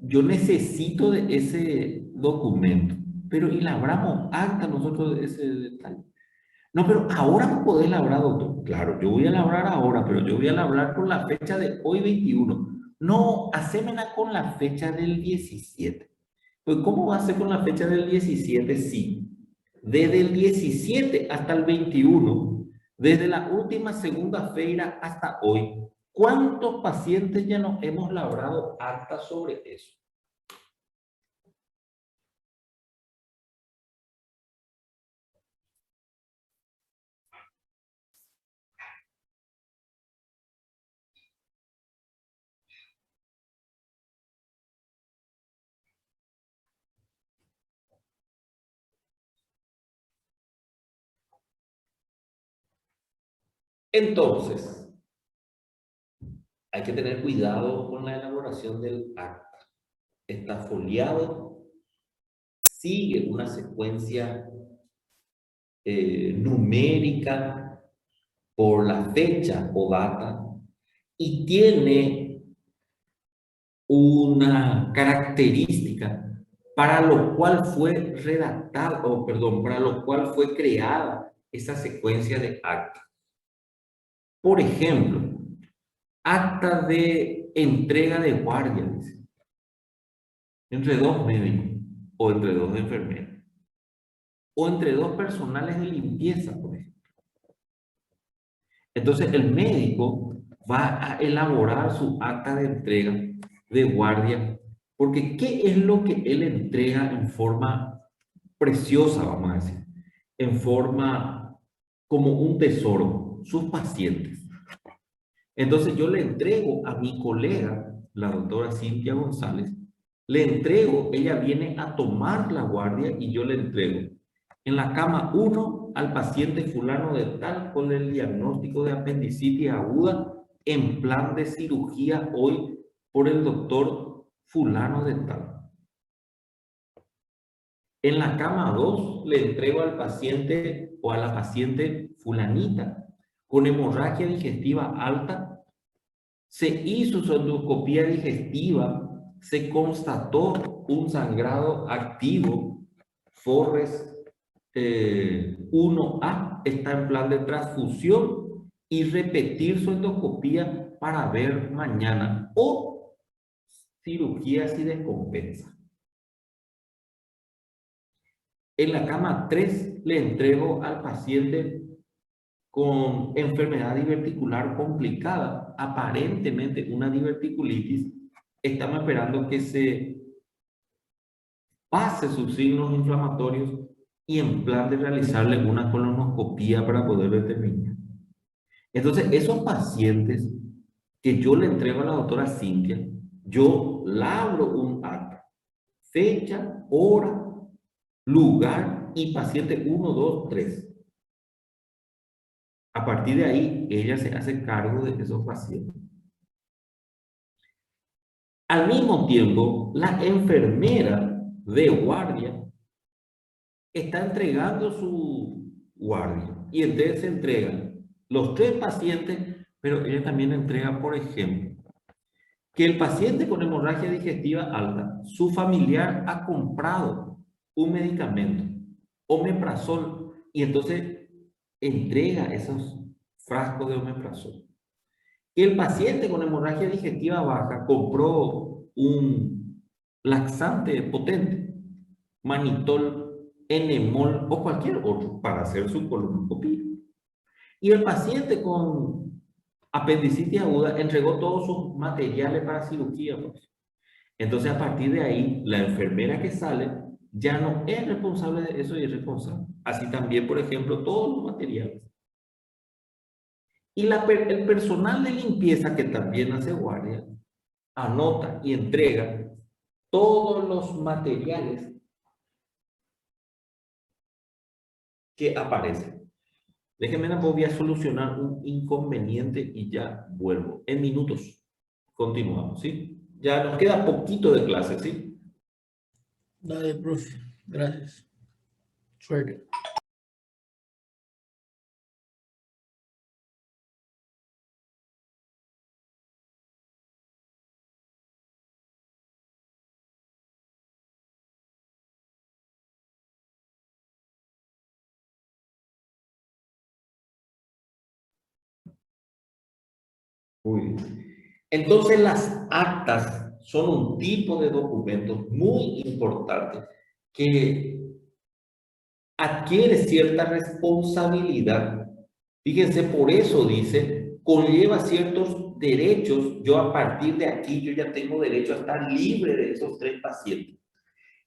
yo necesito de ese documento, pero y labramos acta nosotros de ese detalle. No, pero ahora no podés labrar, doctor. Claro, yo voy a labrar ahora, pero yo voy a labrar con la fecha de hoy 21. No, hacémela con la fecha del 17. Pues, ¿cómo va a ser con la fecha del 17? Sí, desde el 17 hasta el 21, desde la última segunda feira hasta hoy, ¿cuántos pacientes ya nos hemos labrado acta sobre eso? Entonces, hay que tener cuidado con la elaboración del acta. Está foliado, sigue una secuencia numérica por la fecha o data y tiene una característica para lo cual fue redactada, o perdón, para lo cual fue creada esa secuencia de actas. Por ejemplo, acta de entrega de guardia, dice, entre dos médicos o entre dos enfermeros o entre dos personales de limpieza, por ejemplo. Entonces, el médico va a elaborar su acta de entrega de guardia, porque ¿qué es lo que él entrega en forma preciosa, vamos a decir? En forma como un tesoro, sus pacientes. Entonces, yo le entrego a mi colega, la doctora Cintia González, le entrego, ella viene a tomar la guardia y yo le entrego en la cama 1 al paciente fulano de tal con el diagnóstico de apendicitis aguda en plan de cirugía hoy por el doctor fulano de tal. En la cama 2 le entrego al paciente o a la paciente fulanita con hemorragia digestiva alta. Se hizo su endoscopía digestiva, se constató un sangrado activo, Forres 1A, está en plan de transfusión y repetir su endoscopía para ver mañana o cirugía si descompensa. En la cama 3 le entrego al paciente con enfermedad diverticular complicada, aparentemente una diverticulitis. Estamos esperando que se pase sus signos inflamatorios y en plan de realizarle una colonoscopía para poder determinar. Entonces, esos pacientes que yo le entrego a la doctora Cintia, yo labro un acta, fecha, hora, lugar y paciente 1, 2, 3. A partir de ahí, ella se hace cargo de esos pacientes. Al mismo tiempo, la enfermera de guardia está entregando su guardia y entonces se entregan los 3 pacientes, pero ella también entrega, por ejemplo, que el paciente con hemorragia digestiva alta, su familiar ha comprado un medicamento, omeprazol, y entonces entrega esos frascos de omeprazol. Que el paciente con hemorragia digestiva baja compró un laxante potente, manitol, enemol o cualquier otro para hacer su colonoscopia. Y el paciente con apendicitis aguda entregó todos sus materiales para cirugía. Entonces, a partir de ahí, la enfermera que sale ya no es responsable de eso y es responsable. Así también, por ejemplo, todos los materiales. Y el personal de limpieza, que también hace guardia, anota y entrega todos los materiales que aparecen. Déjenme, voy a solucionar un inconveniente y ya vuelvo. En minutos. Continuamos, ¿sí? Ya nos queda poquito de clase, ¿sí? Dale, profe. Gracias. Suerte. Muy bien. Entonces, las actas son un tipo de documentos muy importante que adquiere cierta responsabilidad. Fíjense, por eso dice, conlleva ciertos derechos. Yo a partir de aquí, yo ya tengo derecho a estar libre de esos 3 pacientes.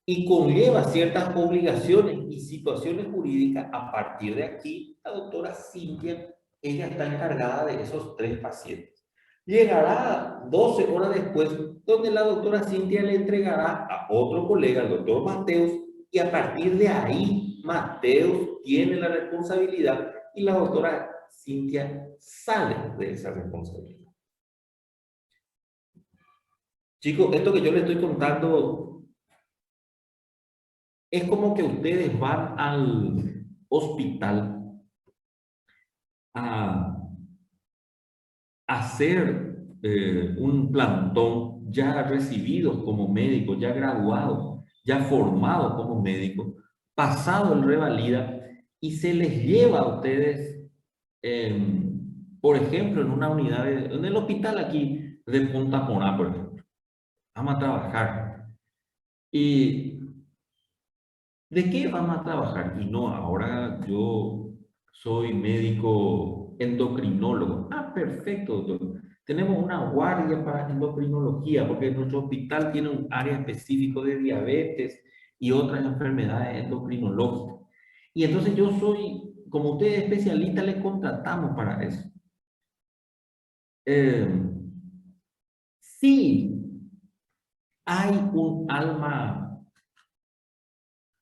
Y conlleva ciertas obligaciones y situaciones jurídicas. A partir de aquí, la doctora Cintia, ella está encargada de esos 3 pacientes. Llegará 12 horas después, donde la doctora Cintia le entregará a otro colega, el doctor Mateus, y a partir de ahí, Mateus tiene la responsabilidad y la doctora Cintia sale de esa responsabilidad. Chicos, esto que yo les estoy contando es como que ustedes van al hospital a hacer un plantón ya recibidos como médicos, ya graduados, ya formado como médico, pasado el revalida, y se les lleva a ustedes, por ejemplo, en una unidad, en el hospital aquí de Punta Moná, por ejemplo. Vamos a trabajar. ¿Y de qué vamos a trabajar? Y no, ahora yo soy médico endocrinólogo. Ah, perfecto, doctor. Tenemos una guardia para endocrinología, porque nuestro hospital tiene un área específico de diabetes y otras enfermedades endocrinológicas. Y entonces yo soy, como usted es especialista, le contratamos para eso. Eh, sí, hay un alma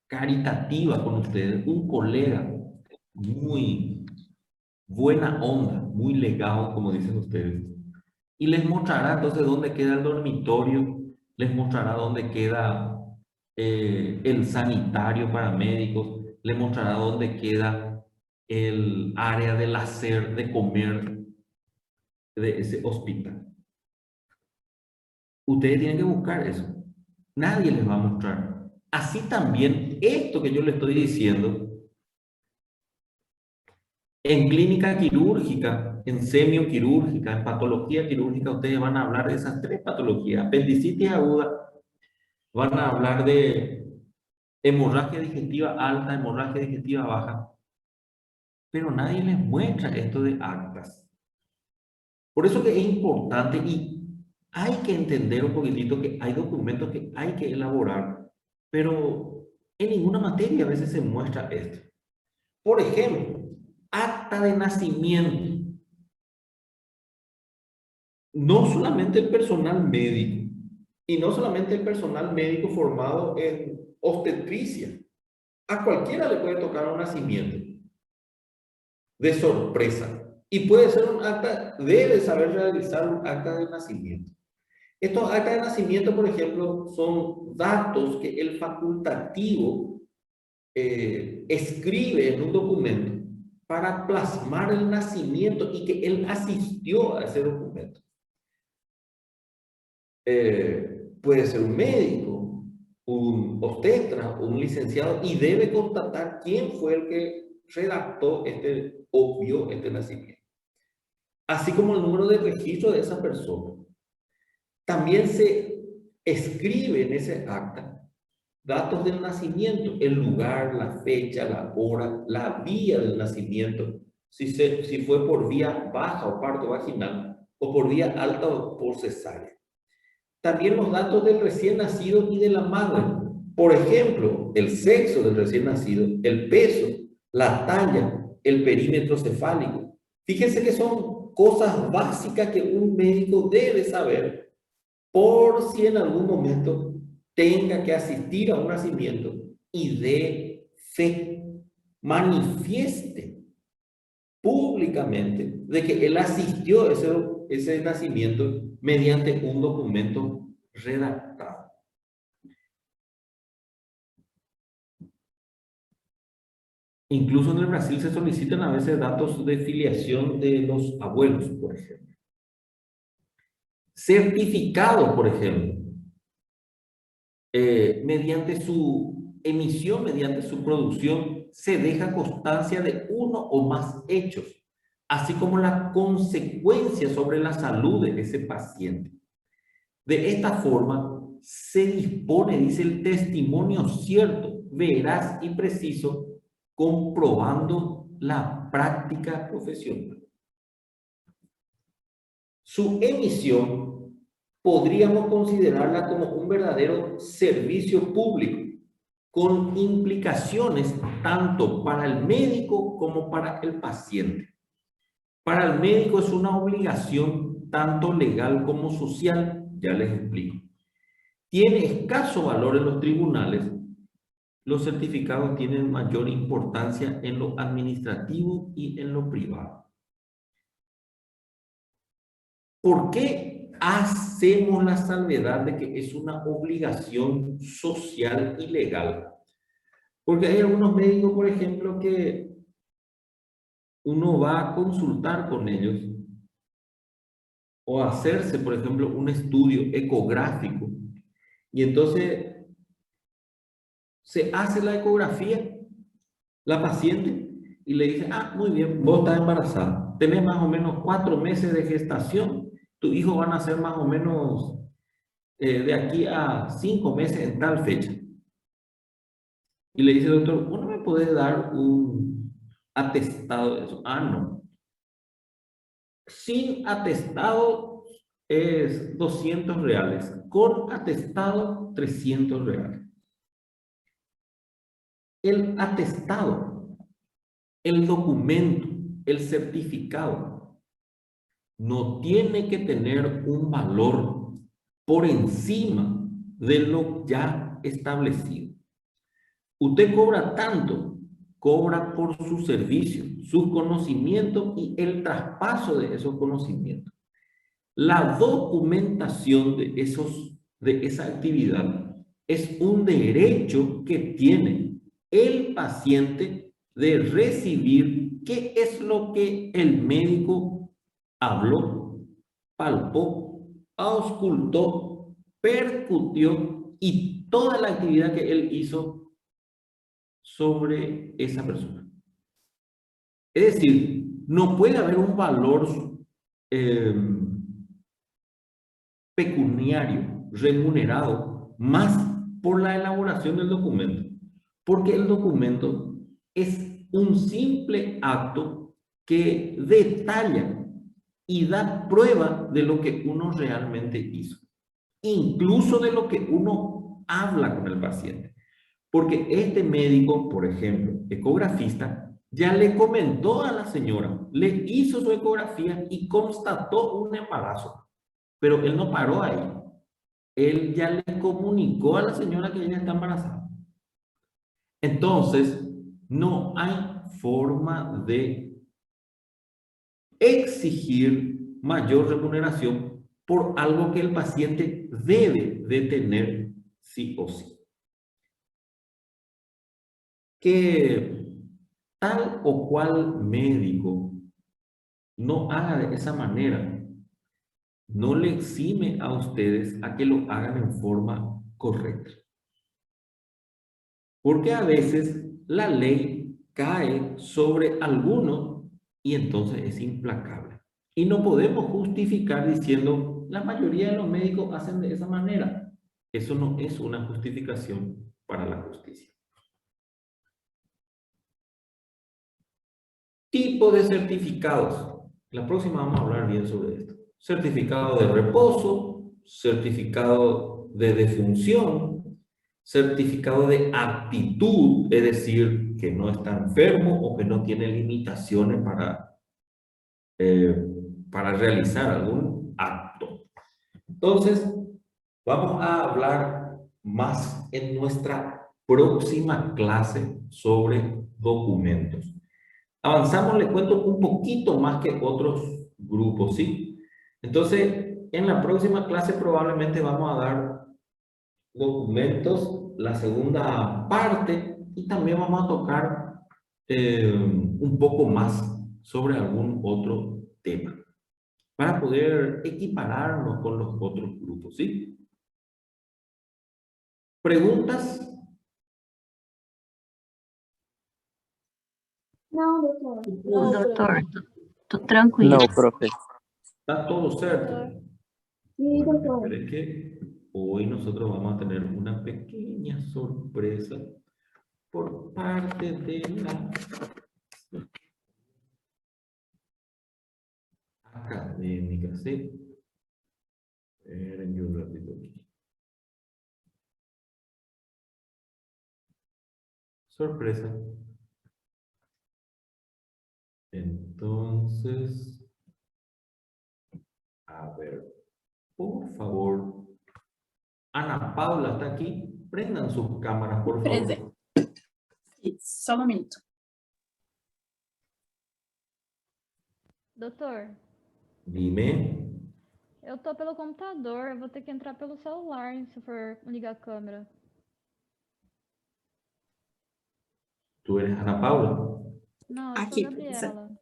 caritativa con ustedes, un colega muy buena onda, muy legal, como dicen ustedes. Y les mostrará entonces dónde queda el dormitorio, les mostrará dónde queda el sanitario para médicos, les mostrará dónde queda el área del hacer, de comer de ese hospital. Ustedes tienen que buscar eso. Nadie les va a mostrar. Así también, esto que yo les estoy diciendo, en clínica quirúrgica, en semioquirúrgica, en patología quirúrgica, ustedes van a hablar de esas tres patologías. Apendicitis aguda, van a hablar de hemorragia digestiva alta, hemorragia digestiva baja, pero nadie les muestra esto de actas. Por eso que es importante y hay que entender un poquitito que hay documentos que hay que elaborar, pero en ninguna materia a veces se muestra esto. Por ejemplo, acta de nacimiento. No solamente el personal médico, y no solamente el personal médico formado en obstetricia. A cualquiera le puede tocar un nacimiento de sorpresa. Y puede ser un acta, debe saber realizar un acta de nacimiento. Estos actas de nacimiento, por ejemplo, son datos que el facultativo escribe en un documento para plasmar el nacimiento y que él asistió a ese documento. Puede ser un médico, un obstetra, un licenciado, y debe constatar quién fue el que redactó o vio este nacimiento. Así como el número de registro de esa persona. También se escribe en ese acta datos del nacimiento, el lugar, la fecha, la hora, la vía del nacimiento, si fue por vía baja o parto vaginal, o por vía alta o por cesárea. También los datos del recién nacido y de la madre. Por ejemplo, el sexo del recién nacido, el peso, la talla, el perímetro cefálico. Fíjense que son cosas básicas que un médico debe saber por si en algún momento tenga que asistir a un nacimiento y dé fe, manifieste públicamente de que él asistió a ese nacimiento mediante un documento redactado. Incluso en el Brasil se solicitan a veces datos de filiación de los abuelos, por ejemplo. Certificado, por ejemplo, mediante su emisión, mediante su producción, se deja constancia de uno o más hechos, así como la consecuencia sobre la salud de ese paciente. De esta forma, se dispone, dice, el testimonio cierto, veraz y preciso, comprobando la práctica profesional. Su emisión podríamos considerarla como un verdadero servicio público, con implicaciones tanto para el médico como para el paciente. Para el médico es una obligación tanto legal como social, ya les explico. Tiene escaso valor en los tribunales. Los certificados tienen mayor importancia en lo administrativo y en lo privado. ¿Por qué hacemos la salvedad de que es una obligación social y legal? Porque hay algunos médicos, por ejemplo, que uno va a consultar con ellos o a hacerse, por ejemplo, un estudio ecográfico. Y entonces se hace la ecografía, la paciente, y le dice, ah, muy bien, vos estás embarazada, tenés más o menos 4 meses de gestación, tu hijo van a ser más o menos de aquí a 5 meses en tal fecha. Y le dice, doctor, ¿vos no me podés dar un atestado de eso? Ah, no. Sin atestado es 200 reales. Con atestado, 300 reales. El atestado, el documento, el certificado, no tiene que tener un valor por encima de lo ya establecido. Usted cobra tanto, cobra por su servicio, su conocimiento y el traspaso de esos conocimientos. La documentación de esa actividad es un derecho que tiene el paciente de recibir qué es lo que el médico habló, palpó, auscultó, percutió y toda la actividad que él hizo sobre esa persona. Es decir, no puede haber un valor pecuniario, remunerado, más por la elaboración del documento, porque el documento es un simple acto que detalla y da prueba de lo que uno realmente hizo, incluso de lo que uno habla con el paciente. Porque este médico, por ejemplo, ecografista, ya le comentó a la señora, le hizo su ecografía y constató un embarazo. Pero él no paró ahí. Él ya le comunicó a la señora que ella está embarazada. Entonces, no hay forma de exigir mayor remuneración por algo que el paciente debe de tener sí o sí. Que tal o cual médico no haga de esa manera, no le exime a ustedes a que lo hagan en forma correcta. Porque a veces la ley cae sobre alguno y entonces es implacable. Y no podemos justificar diciendo, la mayoría de los médicos hacen de esa manera. Eso no es una justificación para la justicia. Tipo de certificados. La próxima vamos a hablar bien sobre esto. Certificado de reposo, certificado de defunción, certificado de aptitud, es decir, que no está enfermo o que no tiene limitaciones para realizar algún acto. Entonces, vamos a hablar más en nuestra próxima clase sobre documentos. Avanzamos, le cuento un poquito más que otros grupos, ¿sí? Entonces, en la próxima clase probablemente vamos a dar documentos, la segunda parte, y también vamos a tocar un poco más sobre algún otro tema, para poder equipararnos con los otros grupos, ¿sí? ¿Preguntas? No, doctor. No, Doutor, tô tranquilo. No, profe. ¿Está todo certo? Sí, Bueno, doctor. espere que hoy nosotros vamos a tener una pequeña sorpresa por parte de la académica, ¿sí? Esperen un ratito aquí. Sorpresa. Entonces, a ver, por favor. Ana Paula está aquí. Prendan sus cámaras, por favor. Presente. Só um minuto. Doutor, Dime. eu tô pelo computador, eu vou ter que entrar pelo celular se for ligar a câmera. ¿Tú eres Ana Paula? Não, eu sou Aqui, a Gabriela.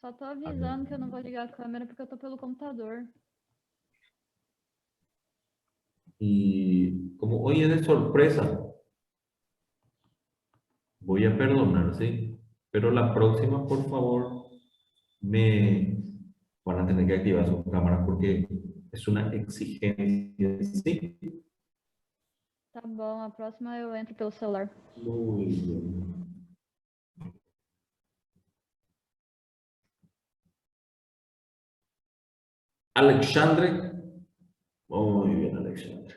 Só tô avisando que eu não vou ligar a câmera porque eu tô pelo computador. Y como hoy es de sorpresa, voy a perdonar, ¿sí? Pero la próxima, por favor, me van a tener que activar sus cámaras porque es una exigencia, ¿sí? Tá bom, a próxima eu entro pelo celular. Muy bien. Alexandre. Muy bien, Alexandre.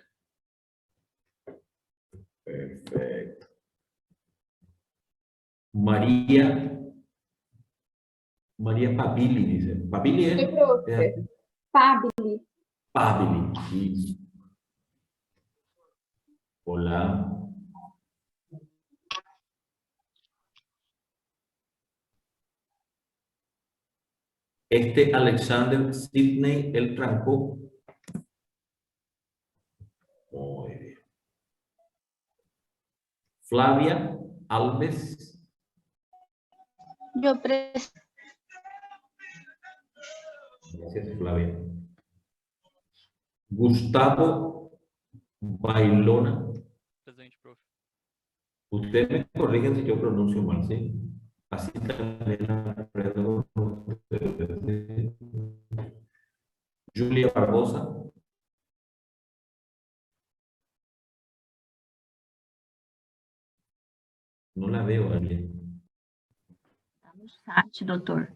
Perfecto. María. María Pabili, dice. Pabili, Oi, ¿eh? profe. Pabli. Pabili. Listo. Hola. Este Alexander Sidney, él trancó. Muy bien. Flavia Alves. Yo presente. Gracias, Flavia. Gustavo Bailona. Presente, profe. Ustedes me corrigen si yo pronuncio mal, ¿sí? Así también Alfredo. ¿Sí? Julia Barbosa. No la veo, alguien. Tá no chat, doutor.